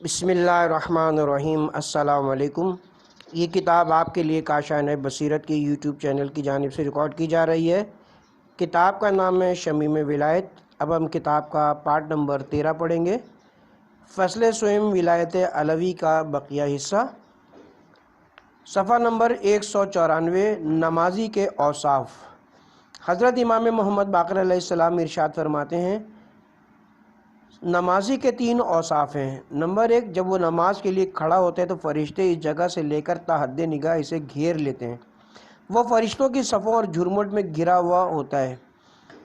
بسم اللہ الرحمن الرحیم۔ السلام علیکم۔ یہ کتاب آپ کے لیے کاشان بصیرت کے یوٹیوب چینل کی جانب سے ریکارڈ کی جا رہی ہے۔ کتاب کا نام ہے شمیم ولایت۔ اب ہم کتاب کا پارٹ نمبر 13 پڑھیں گے۔ فصل سوم ولایت علوی کا بقیہ حصہ، صفحہ نمبر 194، نمازی کے اوصاف۔ حضرت امام محمد باقر علیہ السلام ارشاد فرماتے ہیں، نمازی کے 3 اوصاف ہیں۔ نمبر 1، جب وہ نماز کے لیے کھڑا ہوتا ہے تو فرشتے اس جگہ سے لے کر تا حد نگاہ اسے گھیر لیتے ہیں۔ وہ فرشتوں کی صفوں اور جھرمٹ میں گھرا ہوا ہوتا ہے۔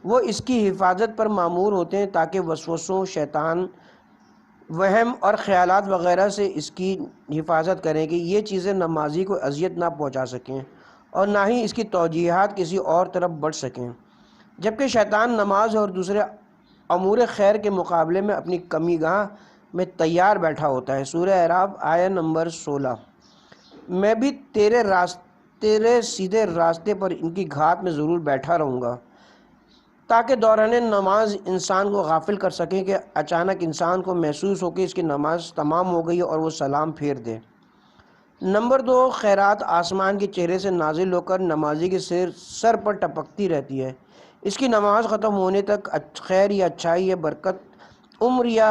وہ اس کی حفاظت پر مامور ہوتے ہیں تاکہ وسوسوں، شیطان، وہم اور خیالات وغیرہ سے اس کی حفاظت کریں کہ یہ چیزیں نمازی کو اذیت نہ پہنچا سکیں اور نہ ہی اس کی توجیہات کسی اور طرف بڑھ سکیں، جبکہ شیطان نماز اور دوسرے امور خیر کے مقابلے میں اپنی کمی گاہ میں تیار بیٹھا ہوتا ہے۔ سورہ اعراف آیہ نمبر 16۔ میں بھی تیرے سیدھے راستے پر ان کی گھات میں ضرور بیٹھا رہوں گا، تاکہ دوران نماز انسان کو غافل کر سکیں کہ اچانک انسان کو محسوس ہو کہ اس کی نماز تمام ہو گئی اور وہ سلام پھیر دے۔ نمبر 2، خیرات آسمان کے چہرے سے نازل ہو کر نمازی کے سر پر ٹپکتی رہتی ہے۔ اس کی نماز ختم ہونے تک خیر یا اچھائی یا برکت، عمر یا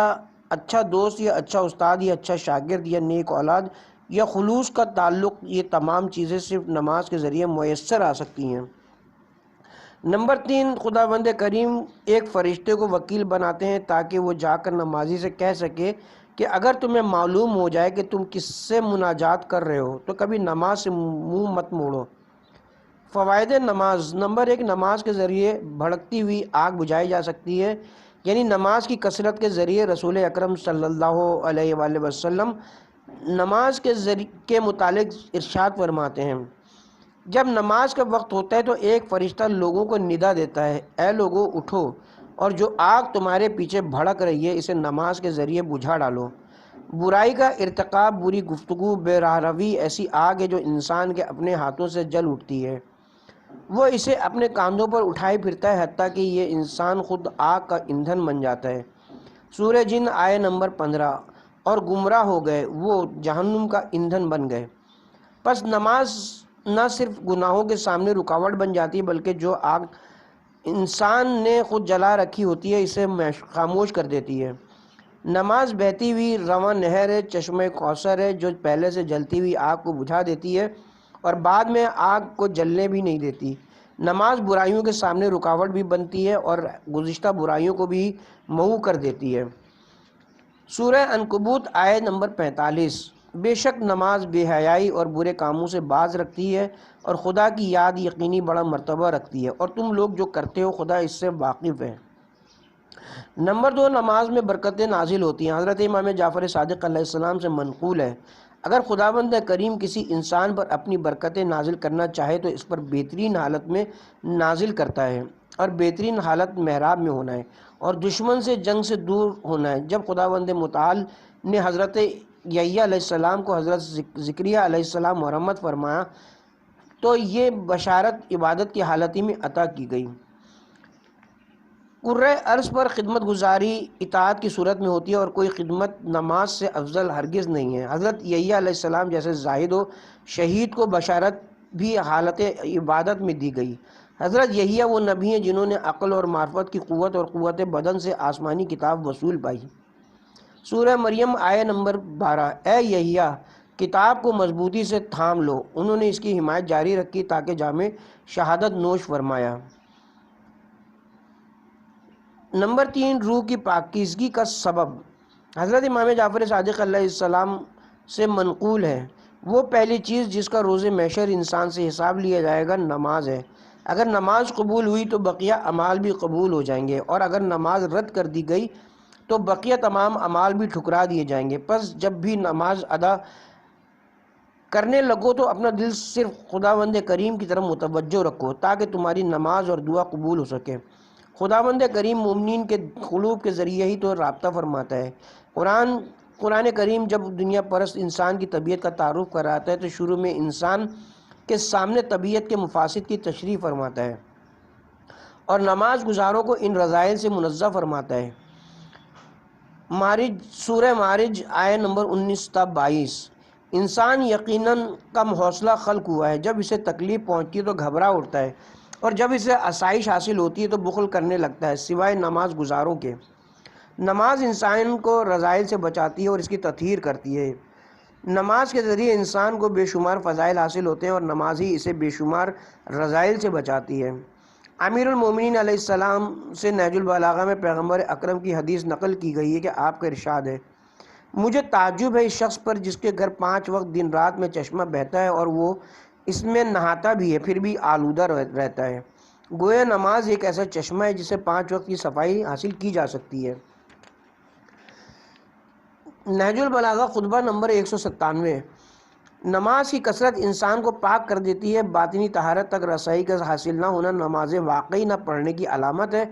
اچھا دوست یا اچھا استاد یا اچھا شاگرد یا نیک اولاد یا خلوص کا تعلق، یہ تمام چیزیں صرف نماز کے ذریعے میسر آ سکتی ہیں۔ نمبر 3، خداوند کریم ایک فرشتے کو وکیل بناتے ہیں تاکہ وہ جا کر نمازی سے کہہ سکے کہ اگر تمہیں معلوم ہو جائے کہ تم کس سے مناجات کر رہے ہو تو کبھی نماز سے منہ مت موڑو۔ فوائد نماز۔ نمبر 1، نماز کے ذریعے بھڑکتی ہوئی آگ بجھائی جا سکتی ہے، یعنی نماز کی کثرت کے ذریعے رسول اکرم صلی اللہ علیہ وآلہ وسلم نماز کے متعلق ارشاد فرماتے ہیں، جب نماز کا وقت ہوتا ہے تو ایک فرشتہ لوگوں کو ندا دیتا ہے، اے لوگو اٹھو اور جو آگ تمہارے پیچھے بھڑک رہی ہے اسے نماز کے ذریعے بجھا ڈالو۔ برائی کا ارتکاب، بری گفتگو، بے راہ روی ایسی آگ ہے جو انسان کے اپنے ہاتھوں سے جل اٹھتی ہے۔ وہ اسے اپنے کاندھوں پر اٹھائے پھرتا ہے حتیٰ کہ یہ انسان خود آگ کا ایندھن بن جاتا ہے۔ سورہ جن آیہ نمبر 15۔ اور گمراہ ہو گئے، وہ جہنم کا ایندھن بن گئے۔ پس نماز نہ صرف گناہوں کے سامنے رکاوٹ بن جاتی ہے بلکہ جو آگ انسان نے خود جلا رکھی ہوتی ہے اسے خاموش کر دیتی ہے۔ نماز بہتی ہوئی رواں نہر ہے، چشمہ کوثر ہے جو پہلے سے جلتی ہوئی آگ کو بجھا دیتی ہے اور بعد میں آگ کو جلنے بھی نہیں دیتی۔ نماز برائیوں کے سامنے رکاوٹ بھی بنتی ہے اور گزشتہ برائیوں کو بھی محو کر دیتی ہے۔ سورہ عنکبوت آیہ نمبر 45۔ بے شک نماز بے حیائی اور برے کاموں سے باز رکھتی ہے اور خدا کی یاد یقینی بڑا مرتبہ رکھتی ہے، اور تم لوگ جو کرتے ہو خدا اس سے واقف ہے۔ نمبر 2، نماز میں برکتیں نازل ہوتی ہیں۔ حضرت امام جعفر صادق علیہ السلام سے منقول ہے، اگر خداوند کریم کسی انسان پر اپنی برکتیں نازل کرنا چاہے تو اس پر بہترین حالت میں نازل کرتا ہے، اور بہترین حالت محراب میں ہونا ہے اور دشمن سے جنگ سے دور ہونا ہے۔ جب خداوند متعال نے حضرت یحییٰ علیہ السلام کو حضرت زکریا علیہ السلام مرحمت فرمایا تو یہ بشارت عبادت کی حالت ہی میں عطا کی گئی۔ کرۂ ارض پر خدمت گزاری اطاعت کی صورت میں ہوتی ہے اور کوئی خدمت نماز سے افضل ہرگز نہیں ہے۔ حضرت یحییٰ علیہ السلام جیسے زاہد و شہید کو بشارت بھی حالت عبادت میں دی گئی۔ حضرت یحییٰ وہ نبی ہیں جنہوں نے عقل اور معرفت کی قوت اور قوت بدن سے آسمانی کتاب وصول پائی۔ سورہ مریم آیہ نمبر 12۔ اے یحییٰ، کتاب کو مضبوطی سے تھام لو۔ انہوں نے اس کی حمایت جاری رکھی تاکہ جام شہادت نوش فرمایا۔ نمبر 3، روح کی پاکیزگی کا سبب۔ حضرت امام جعفر صادق علیہ السلام سے منقول ہے، وہ پہلی چیز جس کا روز محشر انسان سے حساب لیا جائے گا نماز ہے۔ اگر نماز قبول ہوئی تو بقیہ اعمال بھی قبول ہو جائیں گے، اور اگر نماز رد کر دی گئی تو بقیہ تمام اعمال بھی ٹھکرا دیے جائیں گے۔ پس جب بھی نماز ادا کرنے لگو تو اپنا دل صرف خداوند کریم کی طرف متوجہ رکھو تاکہ تمہاری نماز اور دعا قبول ہو سکے۔ خداوند کریم مومنین کے قلوب کے ذریعے ہی تو رابطہ فرماتا ہے۔ قرآن کریم جب دنیا پرست انسان کی طبیعت کا تعارف کراتا ہے تو شروع میں انسان کے سامنے طبیعت کے مفاسد کی تشریح فرماتا ہے اور نماز گزاروں کو ان رذائل سے منزہ فرماتا ہے۔ مارج سورہ مارج آیت نمبر 19 تا 22۔ انسان یقیناً کم حوصلہ خلق ہوا ہے، جب اسے تکلیف پہنچتی ہے تو گھبرا اٹھتا ہے، اور جب اسے آسائش حاصل ہوتی ہے تو بخل کرنے لگتا ہے، سوائے نماز گزاروں کے۔ نماز انسان کو رذائل سے بچاتی ہے اور اس کی تطہیر کرتی ہے۔ نماز کے ذریعے انسان کو بے شمار فضائل حاصل ہوتے ہیں، اور نماز ہی اسے بے شمار رذائل سے بچاتی ہے۔ امیر المومنین علیہ السلام سے نہج البلاغہ میں پیغمبر اکرم کی حدیث نقل کی گئی ہے کہ آپ کا ارشاد ہے، مجھے تعجب ہے اس شخص پر جس کے گھر 5 وقت دن رات میں چشمہ بہتا ہے اور وہ اس میں نہاتا بھی ہے پھر بھی آلودہ رہتا ہے۔ گویا نماز ایک ایسا چشمہ ہے جسے 5 وقت کی صفائی حاصل کی جا سکتی ہے۔ نہج البلاغہ خطبہ نمبر 197۔ نماز کی کثرت انسان کو پاک کر دیتی ہے۔ باطنی طہارت تک رسائی کا حاصل نہ ہونا نماز واقعی نہ پڑھنے کی علامت ہے،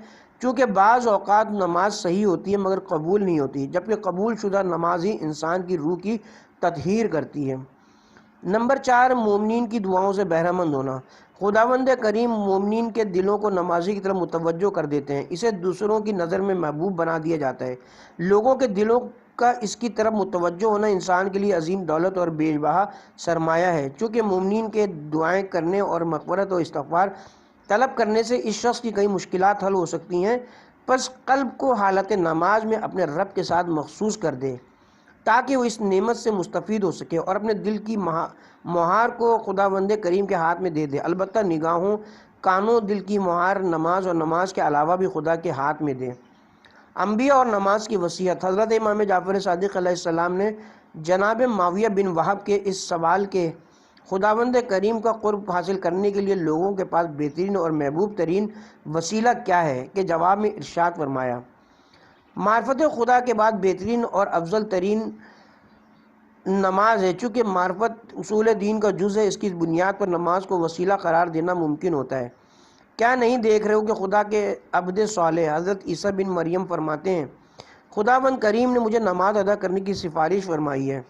چونکہ بعض اوقات نماز صحیح ہوتی ہے مگر قبول نہیں ہوتی، جبکہ قبول شدہ نماز ہی انسان کی روح کی تطہیر کرتی ہے۔ نمبر 4، مومنین کی دعاؤں سے بہرہ مند ہونا۔ خداوند کریم مومنین کے دلوں کو نمازی کی طرف متوجہ کر دیتے ہیں، اسے دوسروں کی نظر میں محبوب بنا دیا جاتا ہے۔ لوگوں کے دلوں کا اس کی طرف متوجہ ہونا انسان کے لیے عظیم دولت اور بے بہا سرمایہ ہے، چونکہ مومنین کے دعائیں کرنے اور مغفرت و استغفار طلب کرنے سے اس شخص کی کئی مشکلات حل ہو سکتی ہیں۔ پس قلب کو حالت نماز میں اپنے رب کے ساتھ مخصوص کر دے تاکہ وہ اس نعمت سے مستفید ہو سکے، اور اپنے دل کی مہار کو خداوند کریم کے ہاتھ میں دے دے۔ البتہ نگاہوں، کانوں، دل کی مہار نماز اور نماز کے علاوہ بھی خدا کے ہاتھ میں دے۔ انبیاء اور نماز کی وصیت۔ حضرت امام جعفر صادق علیہ السلام نے جناب معاویہ بن وہب کے اس سوال کے خداوند کریم کا قرب حاصل کرنے کے لیے لوگوں کے پاس بہترین اور محبوب ترین وسیلہ کیا ہے کے جواب میں ارشاد فرمایا، معرفت خدا کے بعد بہترین اور افضل ترین نماز ہے، چونکہ معرفت اصول دین کا جز ہے، اس کی بنیاد پر نماز کو وسیلہ قرار دینا ممکن ہوتا ہے۔ کیا نہیں دیکھ رہے ہو کہ خدا کے عبد صالح حضرت عیسیٰ بن مریم فرماتے ہیں، خداوند کریم نے مجھے نماز ادا کرنے کی سفارش فرمائی ہے،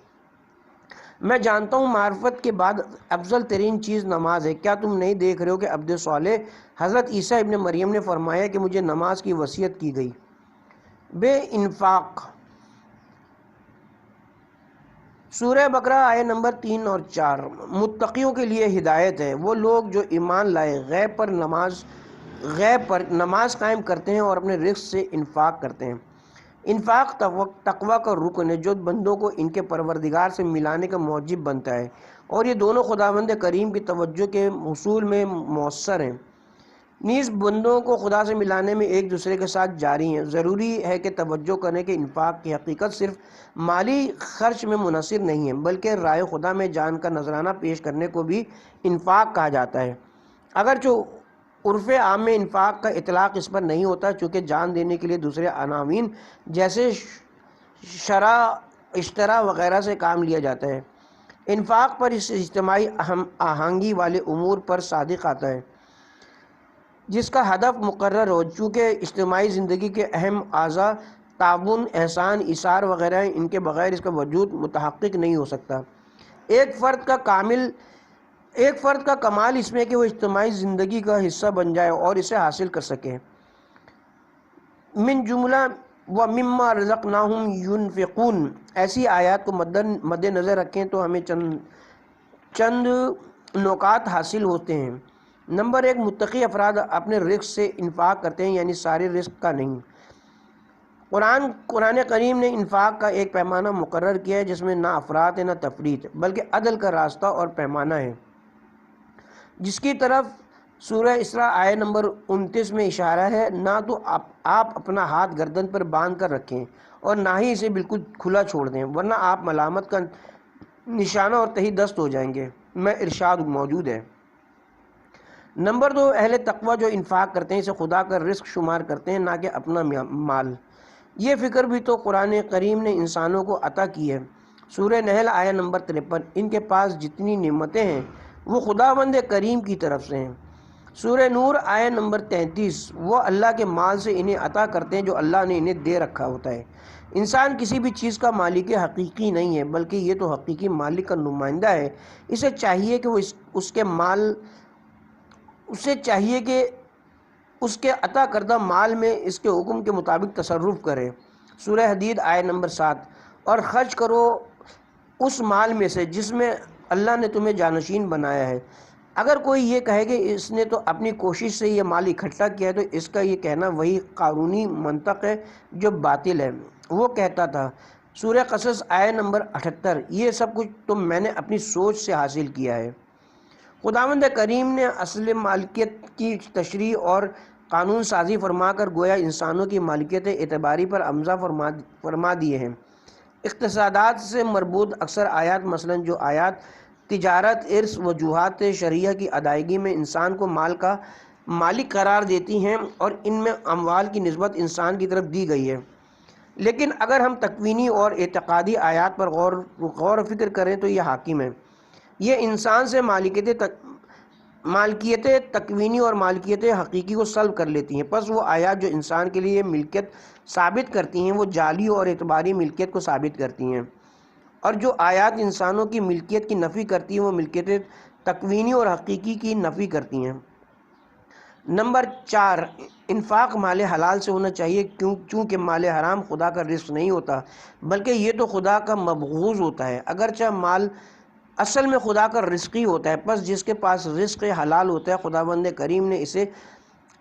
میں جانتا ہوں معرفت کے بعد افضل ترین چیز نماز ہے۔ کیا تم نہیں دیکھ رہے ہو کہ عبد صالح حضرت عیسیٰ ابن مریم نے فرمایا کہ مجھے نماز کی وصیت کی گئی۔ بے انفاق۔ سورہ بقرہ آیت نمبر 3 اور 4۔ متقیوں کے لیے ہدایت ہے، وہ لوگ جو ایمان لائے غیب پر نماز قائم کرتے ہیں اور اپنے رزق سے انفاق کرتے ہیں۔ انفاق تقوی کا رکن ہے جو بندوں کو ان کے پروردگار سے ملانے کا موجب بنتا ہے، اور یہ دونوں خداوند کریم کی توجہ کے حصول میں مؤثر ہیں، نیز بندوں کو خدا سے ملانے میں ایک دوسرے کے ساتھ جاری ہیں۔ ضروری ہے کہ توجہ کریں کہ انفاق کی حقیقت صرف مالی خرچ میں منحصر نہیں ہے، بلکہ راہ خدا میں جان کا نذرانہ پیش کرنے کو بھی انفاق کہا جاتا ہے، اگرچہ عرف عام میں انفاق کا اطلاق اس پر نہیں ہوتا، چونکہ جان دینے کے لیے دوسرے عناوین جیسے اشترا وغیرہ سے کام لیا جاتا ہے۔ انفاق پر اس اجتماعی آہنگی والے امور پر صادق آتا ہے جس کا ہدف مقرر ہو، چونکہ اجتماعی زندگی کے اہم اعضاء تعاون، احسان، ایثار وغیرہ ہیں، ان کے بغیر اس کا وجود متحقق نہیں ہو سکتا۔ ایک فرد کا کمال اس میں کہ وہ اجتماعی زندگی کا حصہ بن جائے اور اسے حاصل کر سکے۔ من جملہ وَمِمَّا رَزَقْنَاهُمْ يُنْفِقُونَ، ایسی آیات کو مد نظر رکھیں تو ہمیں چند نکات حاصل ہوتے ہیں۔ نمبر 1، متقی افراد اپنے رزق سے انفاق کرتے ہیں، یعنی سارے رزق کا نہیں۔ قرآن کریم نے انفاق کا ایک پیمانہ مقرر کیا ہے جس میں نہ افراط ہے نہ تفریط، بلکہ عدل کا راستہ اور پیمانہ ہے، جس کی طرف سورہ اسراء آیت نمبر 29 میں اشارہ ہے۔ نہ تو آپ اپنا ہاتھ گردن پر باندھ کر رکھیں اور نہ ہی اسے بالکل کھلا چھوڑ دیں، ورنہ آپ ملامت کا نشانہ اور تہی دست ہو جائیں گے، میں ارشاد موجود ہے۔ نمبر 2، اہل تقوی جو انفاق کرتے ہیں اسے خدا کا رزق شمار کرتے ہیں، نہ کہ اپنا مال۔ یہ فکر بھی تو قرآن کریم نے انسانوں کو عطا کی ہے۔ سورہ نحل آیت نمبر 53۔ ان کے پاس جتنی نعمتیں ہیں وہ خداوند کریم کی طرف سے ہیں۔ سورہ نور آیت نمبر 33۔ وہ اللہ کے مال سے انہیں عطا کرتے ہیں جو اللہ نے انہیں دے رکھا ہوتا ہے۔ انسان کسی بھی چیز کا مالک حقیقی نہیں ہے، بلکہ یہ تو حقیقی مالک کا نمائندہ ہے۔ اسے چاہیے کہ وہ اس کے عطا کردہ مال میں اس کے حکم کے مطابق تصرف کرے۔ سورہ حدید آیت نمبر 7، اور خرچ کرو اس مال میں سے جس میں اللہ نے تمہیں جانشین بنایا ہے۔ اگر کوئی یہ کہے کہ اس نے تو اپنی کوشش سے یہ مال اکٹھا کیا ہے، تو اس کا یہ کہنا وہی قارونی منطق ہے جو باطل ہے۔ وہ کہتا تھا، سورہ قصص آیت نمبر 78، یہ سب کچھ تو میں نے اپنی سوچ سے حاصل کیا ہے۔ خداوند کریم نے اصل مالکیت کی تشریح اور قانون سازی فرما کر گویا انسانوں کی مالکیت اعتباری پر امضا فرما دیے ہیں۔ اقتصادات سے مربوط اکثر آیات، مثلا جو آیات تجارت، ارث، وجوہات شرعیہ کی ادائیگی میں انسان کو مال کا مالک قرار دیتی ہیں، اور ان میں اموال کی نسبت انسان کی طرف دی گئی ہے۔ لیکن اگر ہم تکوینی اور اعتقادی آیات پر غور و فکر کریں تو یہ حاکم ہے، یہ انسان سے مالکیت تکوینی اور مالکیت حقیقی کو سلب کر لیتی ہیں۔ پس وہ آیات جو انسان کے لیے ملکیت ثابت کرتی ہیں، وہ جعلی اور اعتباری ملکیت کو ثابت کرتی ہیں، اور جو آیات انسانوں کی ملکیت کی نفی کرتی ہیں، وہ ملکیت تکوینی اور حقیقی کی نفی کرتی ہیں۔ نمبر 4، انفاق مال حلال سے ہونا چاہیے، چونکہ مال حرام خدا کا رزق نہیں ہوتا، بلکہ یہ تو خدا کا مبغوض ہوتا ہے۔ اگرچہ مال اصل میں خدا کا رزق ہی ہوتا ہے، پس جس کے پاس رزق حلال ہوتا ہے، خداوند کریم نے اسے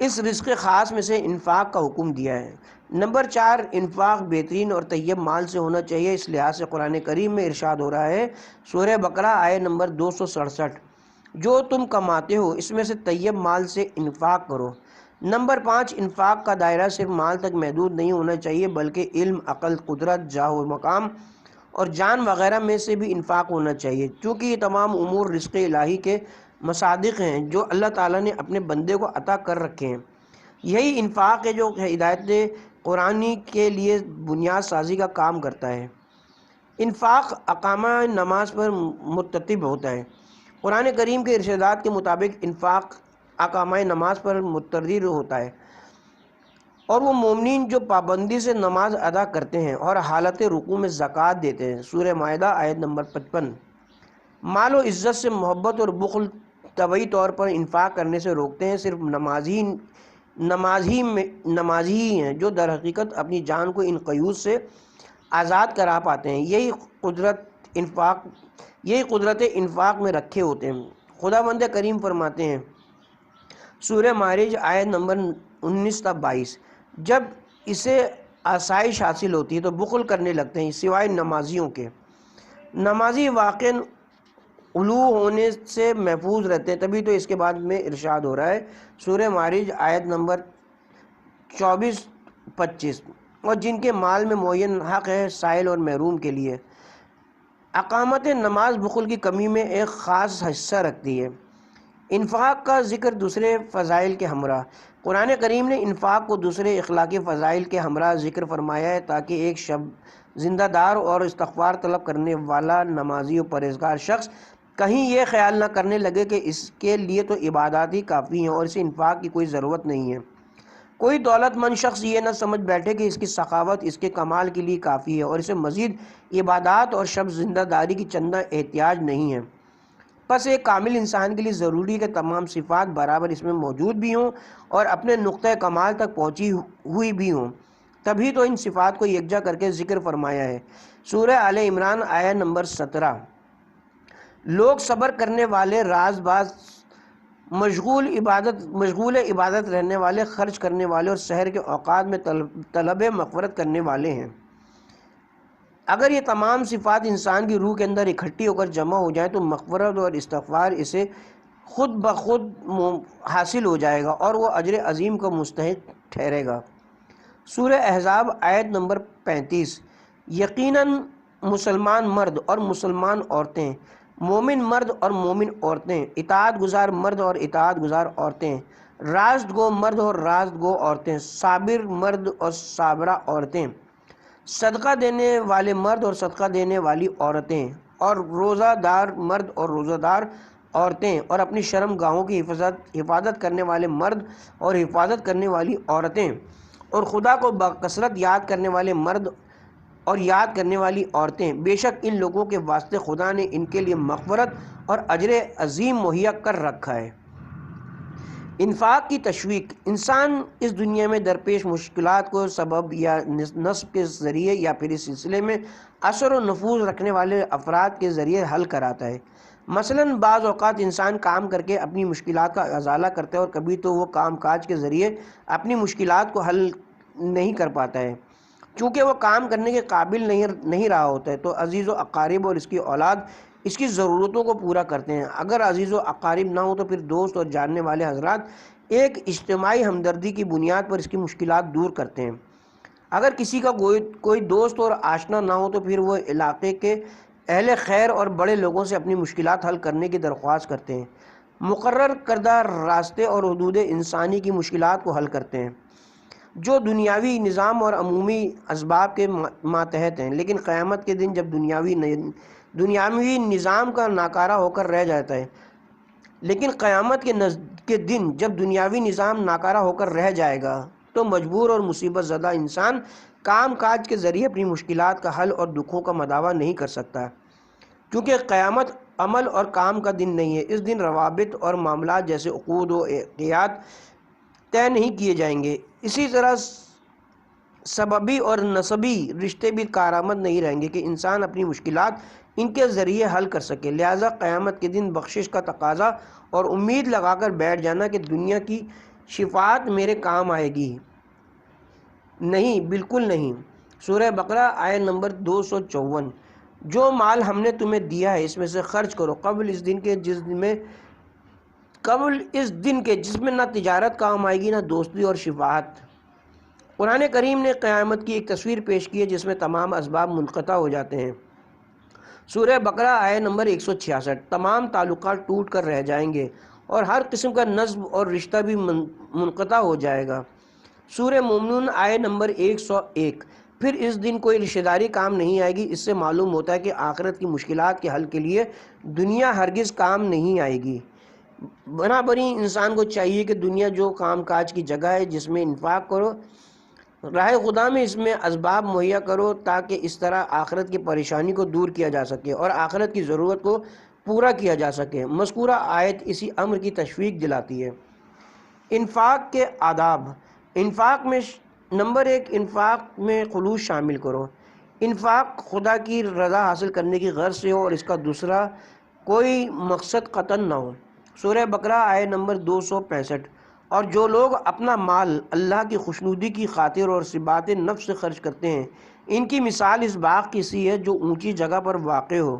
اس رزق خاص میں سے انفاق کا حکم دیا ہے۔ نمبر 4، انفاق بہترین اور طیب مال سے ہونا چاہیے، اس لحاظ سے قرآن کریم میں ارشاد ہو رہا ہے، سورہ بقرہ آیت نمبر 267، جو تم کماتے ہو اس میں سے طیب مال سے انفاق کرو۔ نمبر 5، انفاق کا دائرہ صرف مال تک محدود نہیں ہونا چاہیے، بلکہ علم، عقل، قدرت، جاہ و مقام اور جان وغیرہ میں سے بھی انفاق ہونا چاہیے، چونکہ یہ تمام امور رزق الہی کے مصادق ہیں جو اللہ تعالیٰ نے اپنے بندے کو عطا کر رکھے ہیں۔ یہی انفاق ہے جو ہدایت قرآنی کے لیے بنیاد سازی کا کام کرتا ہے۔ انفاق اقامہ نماز پر مرتب ہوتا ہے۔ قرآن کریم کے ارشادات کے مطابق انفاق اقامہ نماز پر مرتب ہوتا ہے، اور وہ مومنین جو پابندی سے نماز ادا کرتے ہیں اور حالت رکوع میں زکوٰۃ دیتے ہیں۔ سورہ مائدہ آیت نمبر 55۔ مال و عزت سے محبت اور بخل طبعی طور پر انفاق کرنے سے روکتے ہیں۔ صرف نمازی ہی ہیں جو در حقیقت اپنی جان کو ان قیود سے آزاد کرا پاتے ہیں۔ یہی قدرت انفاق میں رکھے ہوتے ہیں۔ خداوند کریم فرماتے ہیں، سورہ معارج آیت نمبر 19 تا 22، جب اسے آسائش حاصل ہوتی ہے تو بخل کرنے لگتے ہیں، سوائے نمازیوں کے۔ نمازی واقعاً علو ہونے سے محفوظ رہتے ہیں، تبھی تو اس کے بعد میں ارشاد ہو رہا ہے، سورہ معارج آیت نمبر 24-25، اور جن کے مال میں معین حق ہے سائل اور محروم کے لیے۔ اقامت نماز بخل کی کمی میں ایک خاص حصہ رکھتی ہے۔ انفاق کا ذکر دوسرے فضائل کے ہمراہ۔ قرآن کریم نے انفاق کو دوسرے اخلاقی فضائل کے ہمراہ ذکر فرمایا ہے، تاکہ ایک زندہ دار اور استغفار طلب کرنے والا نمازی و پرہیزگار شخص کہیں یہ خیال نہ کرنے لگے کہ اس کے لیے تو عبادات ہی کافی ہیں اور اسے انفاق کی کوئی ضرورت نہیں ہے۔ کوئی دولت مند شخص یہ نہ سمجھ بیٹھے کہ اس کی سخاوت اس کے کمال کے لیے کافی ہے اور اسے مزید عبادات اور شب زندہ داری کی چندہ احتیاج نہیں ہے۔ پس ایک کامل انسان کے لیے ضروری ہے کہ تمام صفات برابر اس میں موجود بھی ہوں اور اپنے نقطۂ کمال تک پہنچی ہوئی بھی ہوں، تبھی تو ان صفات کو یکجا کر کے ذکر فرمایا ہے۔ سورہ آل عمران آیت نمبر 17، لوگ صبر کرنے والے، راز باز، مشغول عبادت رہنے والے، خرچ کرنے والے اور سحر کے اوقات میں طلب مغفرت کرنے والے ہیں۔ اگر یہ تمام صفات انسان کی روح کے اندر اکٹھی ہو کر جمع ہو جائیں تو مغفرت اور استغفار اسے خود بخود حاصل ہو جائے گا اور وہ اجر عظیم کا مستحق ٹھہرے گا۔ سورہ احزاب آیت نمبر 35، یقیناً مسلمان مرد اور مسلمان عورتیں، مومن مرد اور مومن عورتیں، اطاعت گزار مرد اور اطاعت گزار عورتیں، راست گو مرد اور راست گو عورتیں، صابر مرد اور صابرہ عورتیں، صدقہ دینے والے مرد اور صدقہ دینے والی عورتیں، اور روزہ دار مرد اور روزہ دار عورتیں، اور اپنی شرم گاہوں کی حفاظت کرنے والے مرد اور حفاظت کرنے والی عورتیں، اور خدا کو بکثرت یاد کرنے والے مرد اور یاد کرنے والی عورتیں۔ بے شک ان لوگوں کے واسطے خدا نے ان کے لیے مغفرت اور اجر عظیم مہیا کر رکھا ہے۔ انفاق کی تشویق، انسان اس دنیا میں درپیش مشکلات کو سبب یا نسب کے ذریعے یا پھر اس سلسلے میں اثر و نفوذ رکھنے والے افراد کے ذریعے حل کراتا ہے۔ مثلاً بعض اوقات انسان کام کر کے اپنی مشکلات کا ازالہ کرتا ہے، اور کبھی تو وہ کام کاج کے ذریعے اپنی مشکلات کو حل نہیں کر پاتا ہے، چونکہ وہ کام کرنے کے قابل نہیں رہا ہوتا ہے، تو عزیز و اقارب اور اس کی اولاد اس کی ضرورتوں کو پورا کرتے ہیں۔ اگر عزیز و اقارب نہ ہو تو پھر دوست اور جاننے والے حضرات ایک اجتماعی ہمدردی کی بنیاد پر اس کی مشکلات دور کرتے ہیں۔ اگر کسی کا کوئی دوست اور آشنا نہ ہو تو پھر وہ علاقے کے اہل خیر اور بڑے لوگوں سے اپنی مشکلات حل کرنے کی درخواست کرتے ہیں، مقرر کردہ راستے اور حدود انسانی کی مشکلات کو حل کرتے ہیں جو دنیاوی نظام اور عمومی اسباب کے ماتحت ہیں، لیکن قیامت کے دن جب دنیاوی نظام کا ناکارہ ہو کر رہ جاتا ہے لیکن قیامت کے دن جب دنیاوی نظام ناکارہ ہو کر رہ جائے گا تو مجبور اور مصیبت زدہ انسان کام کاج کے ذریعے اپنی مشکلات کا حل اور دکھوں کا مداوع نہیں کر سکتا، کیونکہ قیامت عمل اور کام کا دن نہیں ہے۔ اس دن روابط اور معاملات جیسے عقود و عقیات طے نہیں کیے جائیں گے، اسی طرح سببی اور نسبی رشتے بھی کارآمد نہیں رہیں گے کہ انسان اپنی مشکلات ان کے ذریعے حل کر سکے۔ لہٰذا قیامت کے دن بخشش کا تقاضا اور امید لگا کر بیٹھ جانا کہ دنیا کی شفاعت میرے کام آئے گی، نہیں، بالکل نہیں۔ سورہ بقرہ آیت نمبر 254۔ جو مال ہم نے تمہیں دیا ہے اس میں سے خرچ کرو قبل اس دن کے جس میں نہ تجارت کام آئے گی نہ دوستی اور شفاعت۔ قرآن کریم نے قیامت کی ایک تصویر پیش کی ہے جس میں تمام اسباب منقطع ہو جاتے ہیں۔ سورہ بقرہ آیت نمبر 166۔ تمام تعلقات ٹوٹ کر رہ جائیں گے اور ہر قسم کا نسب اور رشتہ بھی منقطع ہو جائے گا۔ سورہ مومنون آیت نمبر 101۔ پھر اس دن کوئی رشتہ داری کام نہیں آئے گی۔ اس سے معلوم ہوتا ہے کہ آخرت کی مشکلات کے حل کے لیے دنیا ہرگز کام نہیں آئے گی۔ برابری انسان کو چاہیے کہ دنیا جو کام کاج کی جگہ ہے جس میں انفاق کرو، راہ خدا میں اس میں اسباب مہیا کرو تاکہ اس طرح آخرت کی پریشانی کو دور کیا جا سکے اور آخرت کی ضرورت کو پورا کیا جا سکے۔ مذکورہ آیت اسی امر کی تشویق دلاتی ہے۔ انفاق کے آداب۔ انفاق میں نمبر 1، انفاق میں خلوص شامل کرو۔ انفاق خدا کی رضا حاصل کرنے کی غرض سے ہو اور اس کا دوسرا کوئی مقصد قطعاً نہ ہو۔ سورہ بقرہ آیت نمبر 265۔ اور جو لوگ اپنا مال اللہ کی خوشنودی کی خاطر اور ثبات نفس سے خرچ کرتے ہیں، ان کی مثال اس باغ کی سی ہے جو اونچی جگہ پر واقع ہو،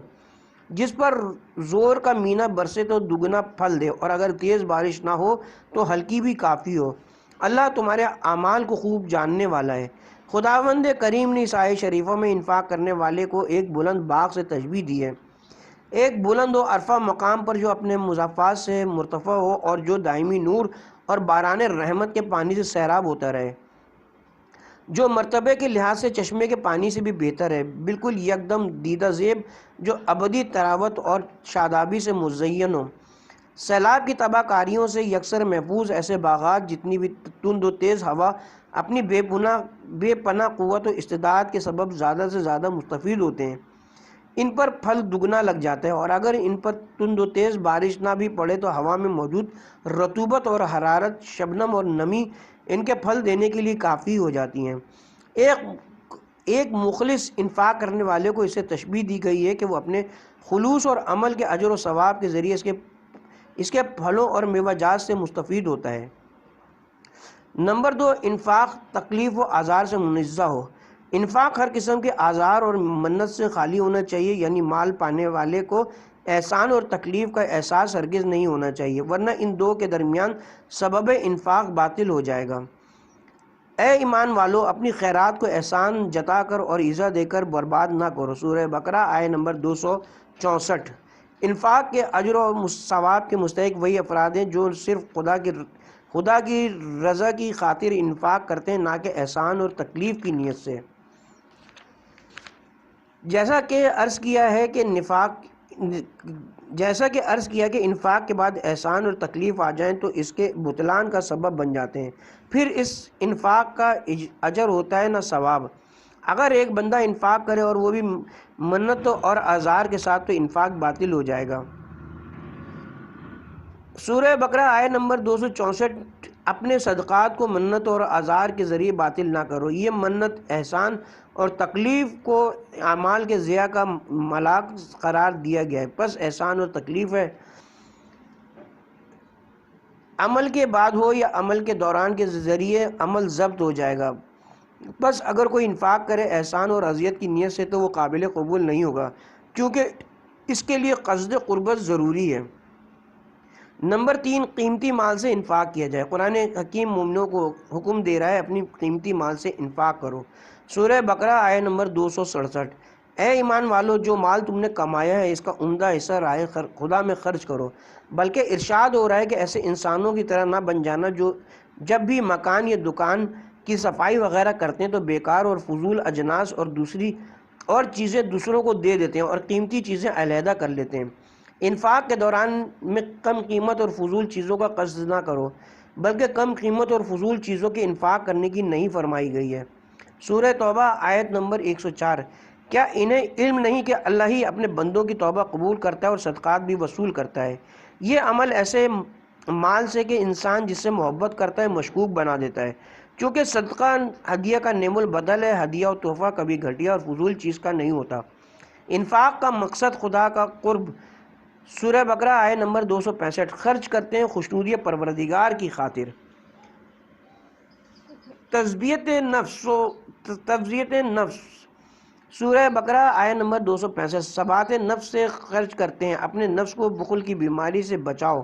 جس پر زور کا مینہ برسے تو دگنا پھل دے، اور اگر تیز بارش نہ ہو تو ہلکی بھی کافی ہو۔ اللہ تمہارے اعمال کو خوب جاننے والا ہے۔ خداوند کریم نے اس آیت شریفہ میں انفاق کرنے والے کو ایک بلند باغ سے تشبیہ دی ہے، ایک بلند و عرفہ مقام پر جو اپنے مضافات سے مرتفع ہو اور جو دائمی نور اور باران رحمت کے پانی سے سیراب ہوتا رہے، جو مرتبے کے لحاظ سے چشمے کے پانی سے بھی بہتر ہے، بالکل یکدم دیدہ زیب، جو ابدی تراوت اور شادابی سے مزین ہو، سیلاب کی تباہ کاریوں سے یکسر محفوظ۔ ایسے باغات جتنی بھی تند و تیز ہوا اپنی بے پناہ قوت و استعداد کے سبب زیادہ سے زیادہ مستفید ہوتے ہیں، ان پر پھل دگنا لگ جاتا ہے، اور اگر ان پر تند و تیز بارش نہ بھی پڑے تو ہوا میں موجود رطوبت اور حرارت، شبنم اور نمی ان کے پھل دینے کے لیے کافی ہو جاتی ہیں۔ ایک مخلص انفاق کرنے والے کو اسے تشبیہ دی گئی ہے کہ وہ اپنے خلوص اور عمل کے اجر و ثواب کے ذریعے اس کے پھلوں اور میوہ جات سے مستفید ہوتا ہے۔ نمبر 2، انفاق تکلیف و آزار سے منزہ ہو۔ انفاق ہر قسم کے آزار اور منت سے خالی ہونا چاہیے، یعنی مال پانے والے کو احسان اور تکلیف کا احساس ہرگز نہیں ہونا چاہیے، ورنہ ان دو کے درمیان سبب انفاق باطل ہو جائے گا۔ اے ایمان والو، اپنی خیرات کو احسان جتا کر اور ایزا دے کر برباد نہ کرو۔ سورہ بقرہ آیت نمبر 264۔ انفاق کے اجر و ثواب کے مستحق وہی افراد ہیں جو صرف خدا کی رضا کی خاطر انفاق کرتے ہیں، نہ کہ احسان اور تکلیف کی نیت سے۔ جیسا کہ عرض کیا کہ انفاق کے بعد احسان اور تکلیف آ جائیں تو اس کے بطلان کا سبب بن جاتے ہیں، پھر اس انفاق کا اجر ہوتا ہے نہ ثواب۔ اگر ایک بندہ انفاق کرے اور وہ بھی منت اور آزار کے ساتھ تو انفاق باطل ہو جائے گا۔ سورہ بقرہ آیت نمبر 264، اپنے صدقات کو منت اور آزار کے ذریعے باطل نہ کرو۔ یہ منت احسان اور تکلیف کو اعمال کے ضیاع کا ملاک قرار دیا گیا ہے، پس احسان اور تکلیف ہے عمل کے بعد ہو یا عمل کے دوران کے ذریعے عمل ضبط ہو جائے گا۔ بس اگر کوئی انفاق کرے احسان اور اذیت کی نیت سے تو وہ قابل قبول نہیں ہوگا، کیونکہ اس کے لیے قصد قربت ضروری ہے۔ نمبر 3، قیمتی مال سے انفاق کیا جائے۔ قرآن حکیم مومنوں کو حکم دے رہا ہے اپنی قیمتی مال سے انفاق کرو۔ سورہ بقرہ آیت نمبر 267، اے ایمان والو، جو مال تم نے کمایا ہے اس کا عمدہ حصہ راہ خدا میں خرچ کرو۔ بلکہ ارشاد ہو رہا ہے کہ ایسے انسانوں کی طرح نہ بن جانا جو جب بھی مکان یا دکان کی صفائی وغیرہ کرتے ہیں تو بیکار اور فضول اجناس اور چیزیں دوسروں کو دے دیتے ہیں اور قیمتی چیزیں علیحدہ کر لیتے ہیں۔ انفاق کے دوران میں کم قیمت اور فضول چیزوں کا قصد نہ کرو، بلکہ کم قیمت اور فضول چیزوں کے انفاق کرنے کی نہیں فرمائی گئی ہے۔ سورہ توبہ آیت نمبر 104، کیا انہیں علم نہیں کہ اللہ ہی اپنے بندوں کی توبہ قبول کرتا ہے اور صدقات بھی وصول کرتا ہے؟ یہ عمل ایسے مال سے کہ انسان جس سے محبت کرتا ہے مشکوک بنا دیتا ہے، چونکہ صدقہ ہدیہ کا نعم البدل ہے۔ ہدیہ و تحفہ کبھی گھٹیا اور فضول چیز کا نہیں ہوتا۔ انفاق کا مقصد خدا کا قرب۔ سورہ بقرہ آیت نمبر 265، خرچ کرتے ہیں خوشنودی پروردگار کی خاطر۔ تزکیۃ نفس۔ سورہ بقرہ آیت نمبر 265، ثبات نفس سے خرچ کرتے ہیں، اپنے نفس کو بخل کی بیماری سے بچاؤ،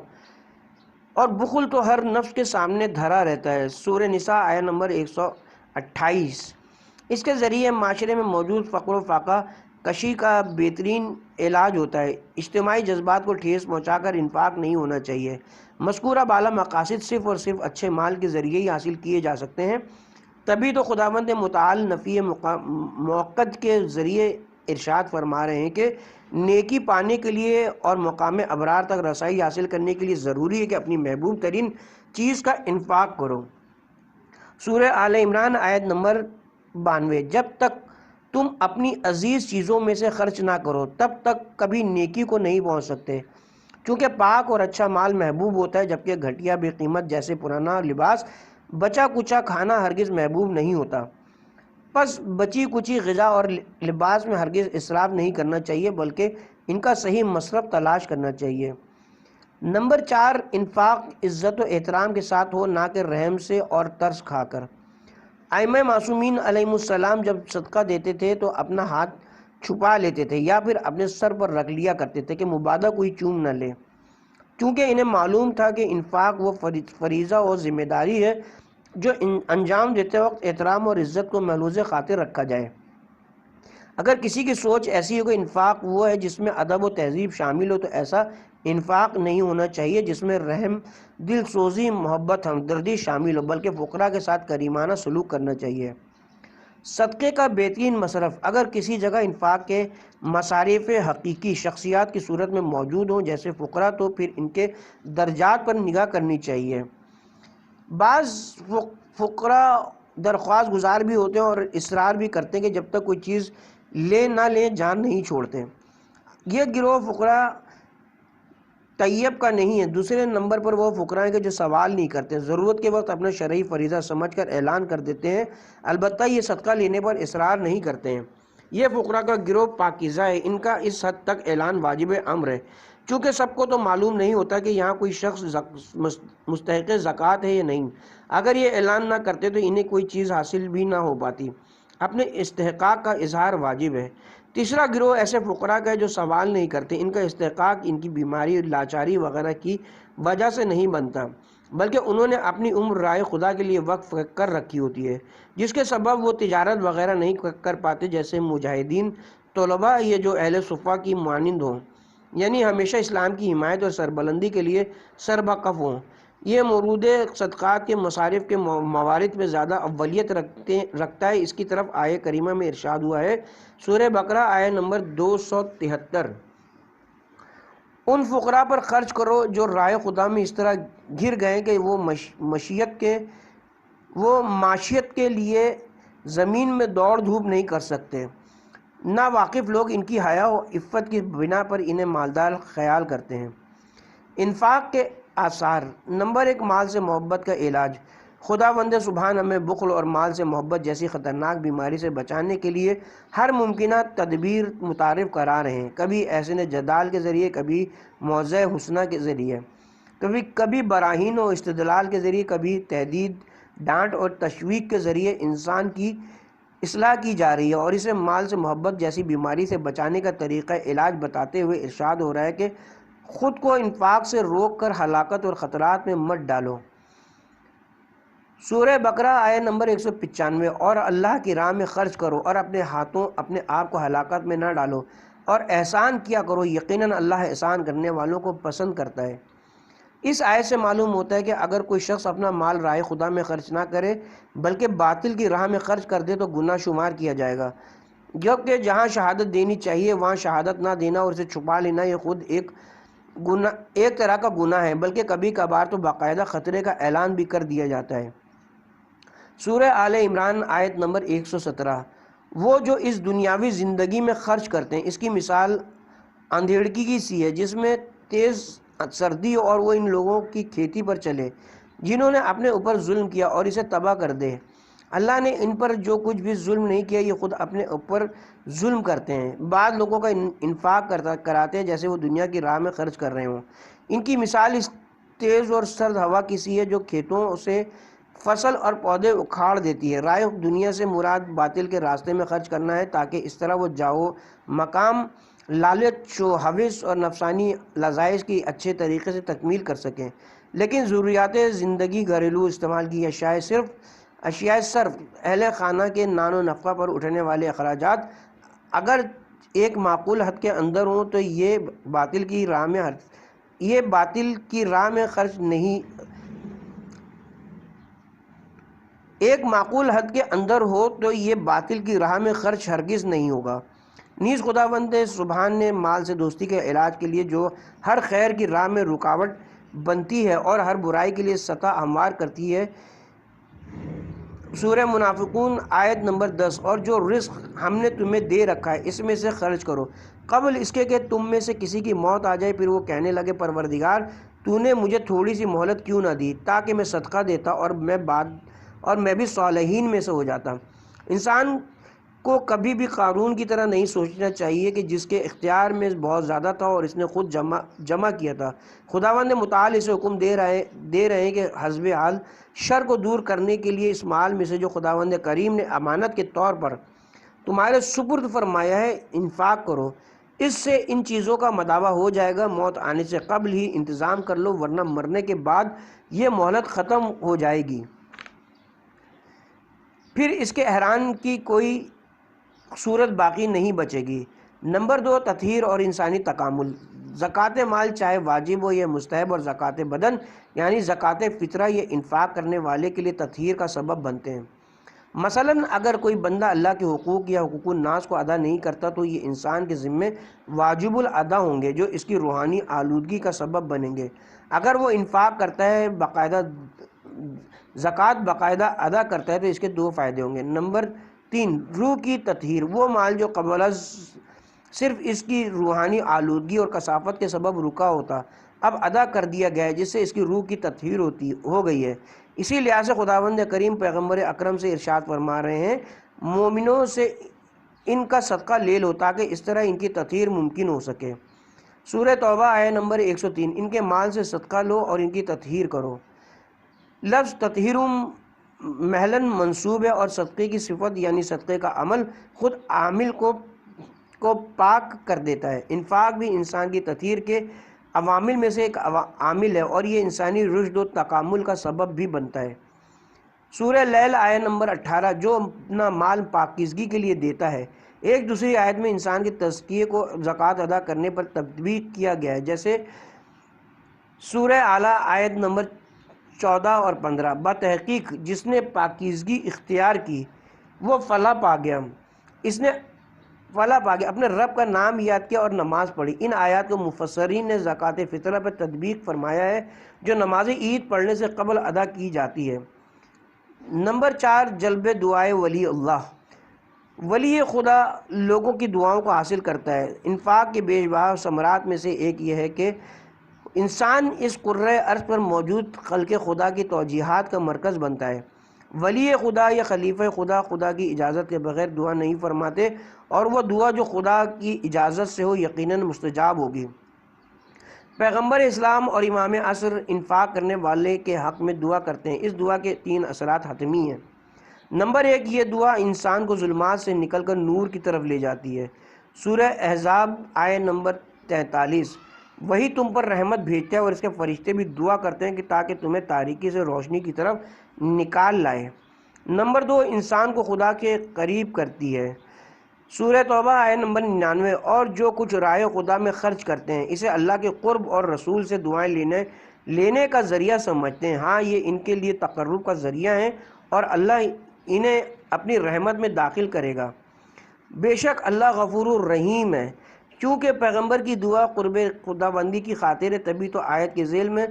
اور بخل تو ہر نفس کے سامنے دھرا رہتا ہے۔ سورہ نساء آیت نمبر 128، اس کے ذریعے معاشرے میں موجود فقر و فاقہ کشی کا بہترین علاج ہوتا ہے۔ اجتماعی جذبات کو ٹھیس پہنچا کر انفاق نہیں ہونا چاہیے۔ مذکورہ بالا مقاصد صرف اور صرف اچھے مال کے ذریعے ہی حاصل کیے جا سکتے ہیں، تبھی تو خداوند متعال نفی موقت کے ذریعے ارشاد فرما رہے ہیں کہ نیکی پانے کے لیے اور مقام ابرار تک رسائی حاصل کرنے کے لیے ضروری ہے کہ اپنی محبوب ترین چیز کا انفاق کرو۔ سورہ آل عمران آیت نمبر 92، جب تک تم اپنی عزیز چیزوں میں سے خرچ نہ کرو تب تک کبھی نیکی کو نہیں پہنچ سکتے، چونکہ پاک اور اچھا مال محبوب ہوتا ہے، جبکہ گھٹیا بے قیمت جیسے پرانا لباس بچا کچا کھانا ہرگز محبوب نہیں ہوتا۔ پس بچی کچی غذا اور لباس میں ہرگز اسراف نہیں کرنا چاہیے، بلکہ ان کا صحیح مصرف تلاش کرنا چاہیے۔ نمبر 4، انفاق عزت و احترام کے ساتھ ہو، نہ کہ رحم سے اور ترس کھا کر۔ ائمہ معصومین علیہم السلام جب صدقہ دیتے تھے تو اپنا ہاتھ چھپا لیتے تھے یا پھر اپنے سر پر رکھ لیا کرتے تھے کہ مبادہ کوئی چوم نہ لے، کیونکہ انہیں معلوم تھا کہ انفاق وہ فریضہ اور ذمہ داری ہے جو انجام دیتے وقت احترام اور عزت کو محفوظ خاطر رکھا جائے۔ اگر کسی کی سوچ ایسی ہو کہ انفاق وہ ہے جس میں ادب و تہذیب شامل ہو، تو ایسا انفاق نہیں ہونا چاہیے جس میں رحم، دل سوزی، محبت، ہمدردی شامل ہو، بلکہ فقراء کے ساتھ کریمانہ سلوک کرنا چاہیے۔ صدقے کا بہترین مصرف۔ اگر کسی جگہ انفاق کے مصارف حقیقی شخصیات کی صورت میں موجود ہوں جیسے فقراء، تو پھر ان کے درجات پر نگاہ کرنی چاہیے۔ بعض فقراء درخواست گزار بھی ہوتے ہیں اور اصرار بھی کرتے ہیں کہ جب تک کوئی چیز لے نہ لیں جان نہیں چھوڑتے۔ یہ گروہ فقراء طیب کا نہیں ہے۔ دوسرے نمبر پر وہ فقراء ہیں کہ جو سوال نہیں کرتے، ضرورت کے وقت اپنا شرعی فریضہ سمجھ کر اعلان کر دیتے ہیں، البتہ یہ صدقہ لینے پر اصرار نہیں کرتے ہیں۔ یہ فقراء کا گروہ پاکیزہ ہے، ان کا اس حد تک اعلان واجب امر ہے، چونکہ سب کو تو معلوم نہیں ہوتا کہ یہاں کوئی شخص مستحق زکوٰۃ ہے یا نہیں۔ اگر یہ اعلان نہ کرتے تو انہیں کوئی چیز حاصل بھی نہ ہو پاتی۔ اپنے استحقاق کا اظہار واجب ہے۔ تیسرا گروہ ایسے فقراء کا ہے جو سوال نہیں کرتے، ان کا استحقاق ان کی بیماری، لاچاری وغیرہ کی وجہ سے نہیں بنتا، بلکہ انہوں نے اپنی عمر رائے خدا کے لیے وقف کر رکھی ہوتی ہے، جس کے سبب وہ تجارت وغیرہ نہیں کر پاتے، جیسے مجاہدین، طلباء، یہ جو اہل صفہ کی مانند ہوں، یعنی ہمیشہ اسلام کی حمایت اور سربلندی کے لیے سربقف ہوں۔ یہ مورود صدقات کے مصارف کے موارد میں زیادہ اولیت رکھتا ہے۔ اس کی طرف آیہ کریمہ میں ارشاد ہوا ہے، سورہ بقرہ آیہ نمبر 273، ان فقراء پر خرچ کرو جو راہ خدا میں اس طرح گر گئے کہ وہ معیشت کے لیے زمین میں دوڑ دھوپ نہیں کر سکتے۔ نا واقف لوگ ان کی حیا و عفت کی بنا پر انہیں مالدار خیال کرتے ہیں۔ انفاق کے آثار۔ نمبر ایک، مال سے محبت کا علاج۔ خداوند سبحان ہمیں بخل اور مال سے محبت جیسی خطرناک بیماری سے بچانے کے لیے ہر ممکنہ تدبیر متعارف کرا رہے ہیں، کبھی احسن جدال کے ذریعے، کبھی موضع حسنہ کے ذریعے، کبھی براہین و استدلال کے ذریعے، کبھی تہدید، ڈانٹ اور تشویق کے ذریعے انسان کی اصلاح کی جا رہی ہے، اور اسے مال سے محبت جیسی بیماری سے بچانے کا طریقہ علاج بتاتے ہوئے ارشاد ہو رہا ہے کہ خود کو انفاق سے روک کر ہلاکت اور خطرات میں مت ڈالو۔ سورہ بقرہ آیت نمبر 195۔ اور اللہ کی راہ میں خرچ کرو اور اپنے ہاتھوں اپنے آپ کو ہلاکت میں نہ ڈالو، اور احسان کیا کرو، یقیناً اللہ احسان کرنے والوں کو پسند کرتا ہے۔ اس آیت سے معلوم ہوتا ہے کہ اگر کوئی شخص اپنا مال راہ خدا میں خرچ نہ کرے بلکہ باطل کی راہ میں خرچ کر دے تو گناہ شمار کیا جائے گا، جبکہ جہاں شہادت دینی چاہیے وہاں شہادت نہ دینا اور اسے چھپا لینا یہ خود ایک طرح کا گناہ ہے، بلکہ کبھی کبھار تو باقاعدہ خطرے کا اعلان بھی کر دیا جاتا ہے۔ سورہ آل عمران آیت نمبر 117۔ وہ جو اس دنیاوی زندگی میں خرچ کرتے ہیں، اس کی مثال اندھیڑکی کی سی ہے جس میں تیز سردی اور وہ ان لوگوں کی کھیتی پر چلے جنہوں نے اپنے اوپر ظلم کیا اور اسے تباہ کر دے۔ اللہ نے ان پر جو کچھ بھی ظلم نہیں کیا، یہ خود اپنے اوپر ظلم کرتے ہیں۔ بعض لوگوں کا انفاق کراتے ہیں جیسے وہ دنیا کی راہ میں خرچ کر رہے ہوں۔ ان کی مثال اس تیز اور سرد ہوا کی سی ہے جو کھیتوں سے فصل اور پودے اکھاڑ دیتی ہے۔ رائے دنیا سے مراد باطل کے راستے میں خرچ کرنا ہے تاکہ اس طرح وہ جاؤ مقام، لالچ و ہوس اور نفسانی لذائذ کی اچھے طریقے سے تکمیل کر سکیں، لیکن ضروریات زندگی، گھریلو استعمال کی اشیاء صرف، اہل خانہ کے نان و نفقہ پر اٹھنے والے اخراجات اگر ایک معقول حد کے اندر ہوں تو یہ باطل کی راہ میں خرچ نہیں، ایک معقول حد کے اندر ہو تو یہ باطل کی راہ میں خرچ ہرگز نہیں ہوگا۔ نیز خداوند سبحان نے مال سے دوستی کے علاج کے لیے جو ہر خیر کی راہ میں رکاوٹ بنتی ہے اور ہر برائی کے لیے سطح ہموار کرتی ہے، سورہ منافقون آیت نمبر 10، اور جو رزق ہم نے تمہیں دے رکھا ہے اس میں سے خرچ کرو قبل اس کے کہ تم میں سے کسی کی موت آ جائے، پھر وہ کہنے لگے پروردگار تو نے مجھے تھوڑی سی مہلت کیوں نہ دی تاکہ میں صدقہ دیتا اور میں بھی صالحین میں سے ہو جاتا۔ انسان کو کبھی بھی قارون کی طرح نہیں سوچنا چاہیے کہ جس کے اختیار میں بہت زیادہ تھا اور اس نے خود جمع کیا تھا۔ خداوند متعال اسے حکم دے رہے ہیں کہ حسب حال شر کو دور کرنے کے لیے اس مال میں سے جو خداوند کریم نے امانت کے طور پر تمہارے سپرد فرمایا ہے انفاق کرو، اس سے ان چیزوں کا مداوع ہو جائے گا۔ موت آنے سے قبل ہی انتظام کر لو ورنہ مرنے کے بعد یہ مہلت ختم ہو جائے گی، پھر اس کے احرام کی کوئی صورت باقی نہیں بچے گی۔ نمبر 2، تطہیر اور انسانی تکامل۔ زکوٰۃ مال چاہے واجب ہو یا مستحب، اور زکوٰۃ بدن یعنی زکوٰۃ فطرہ یہ انفاق کرنے والے کے لیے تطہیر کا سبب بنتے ہیں۔ مثلاً اگر کوئی بندہ اللہ کے حقوق یا حقوق الناس کو ادا نہیں کرتا تو یہ انسان کے ذمے واجب الادا ہوں گے جو اس کی روحانی آلودگی کا سبب بنیں گے۔ اگر وہ انفاق کرتا ہے، زکوٰۃ باقاعدہ ادا کرتا ہے تو اس کے 2 فائدے ہوں گے۔ نمبر 3، روح کی تطہیر۔ وہ مال جو قبل از صرف اس کی روحانی آلودگی اور کثافت کے سبب رکا ہوتا اب ادا کر دیا گیا ہے، جس سے اس کی روح کی تطہیر ہو گئی ہے۔ اسی لحاظ سے خداوند کریم پیغمبر اکرم سے ارشاد فرما رہے ہیں مومنوں سے ان کا صدقہ لے لو تاکہ اس طرح ان کی تطہیر ممکن ہو سکے۔ سورہ توبہ آیت نمبر 103۔ ان کے مال سے صدقہ لو اور ان کی تطہیر کرو۔ لفظ تطہیر محلاً منصوب ہے اور صدقے کی صفت یعنی صدقے کا عمل خود عامل کو پاک کر دیتا ہے۔ انفاق بھی انسان کی تطہیر کے عوامل میں سے ایک عامل ہے اور یہ انسانی رشد و تکامل کا سبب بھی بنتا ہے۔ سورہ لیل آیت نمبر 18۔ جو اپنا مال پاکیزگی کے لیے دیتا ہے۔ ایک دوسری آیت میں انسان کے تزکیے کو زکوٰۃ ادا کرنے پر تطبیق کیا گیا ہے، جیسے سورہ اعلیٰ آیت نمبر 14 اور 15۔ بتحقیق جس نے پاکیزگی اختیار کی وہ فلاح پا گیا، اپنے رب کا نام یاد کیا اور نماز پڑھی۔ ان آیات کو مفسرین نے زکوٰۃ فطرہ پر تطبیق فرمایا ہے جو نماز عید پڑھنے سے قبل ادا کی جاتی ہے۔ نمبر 4، جلب دعائے ولی اللہ۔ ولی خدا لوگوں کی دعاؤں کو حاصل کرتا ہے۔ انفاق کے بے شمار ثمرات میں سے ایک یہ ہے کہ انسان اس کرۂ ارض پر موجود خلق خدا کی توجیہات کا مرکز بنتا ہے۔ ولی خدا یا خلیفہ خدا خدا کی اجازت کے بغیر دعا نہیں فرماتے، اور وہ دعا جو خدا کی اجازت سے ہو یقیناً مستجاب ہوگی۔ پیغمبر اسلام اور امام عصر انفاق کرنے والے کے حق میں دعا کرتے ہیں۔ اس دعا کے 3 اثرات حتمی ہیں۔ نمبر 1، یہ دعا انسان کو ظلمات سے نکل کر نور کی طرف لے جاتی ہے۔ سورہ احزاب آیت نمبر 43۔ وہی تم پر رحمت بھیجتا ہے اور اس کے فرشتے بھی دعا کرتے ہیں کہ تاکہ تمہیں تاریکی سے روشنی کی طرف نکال لائے۔ نمبر 2، انسان کو خدا کے قریب کرتی ہے۔ سورہ توبہ آیت نمبر 99۔ اور جو کچھ راہ خدا میں خرچ کرتے ہیں اسے اللہ کے قرب اور رسول سے دعائیں لینے کا ذریعہ سمجھتے ہیں۔ ہاں، یہ ان کے لیے تقرب کا ذریعہ ہیں اور اللہ انہیں اپنی رحمت میں داخل کرے گا۔ بے شک اللہ غفور الرحیم ہے۔ چونکہ پیغمبر کی دعا قرب خداوندی کی خاطر ہے، تبھی تو آیت کے ذیل میں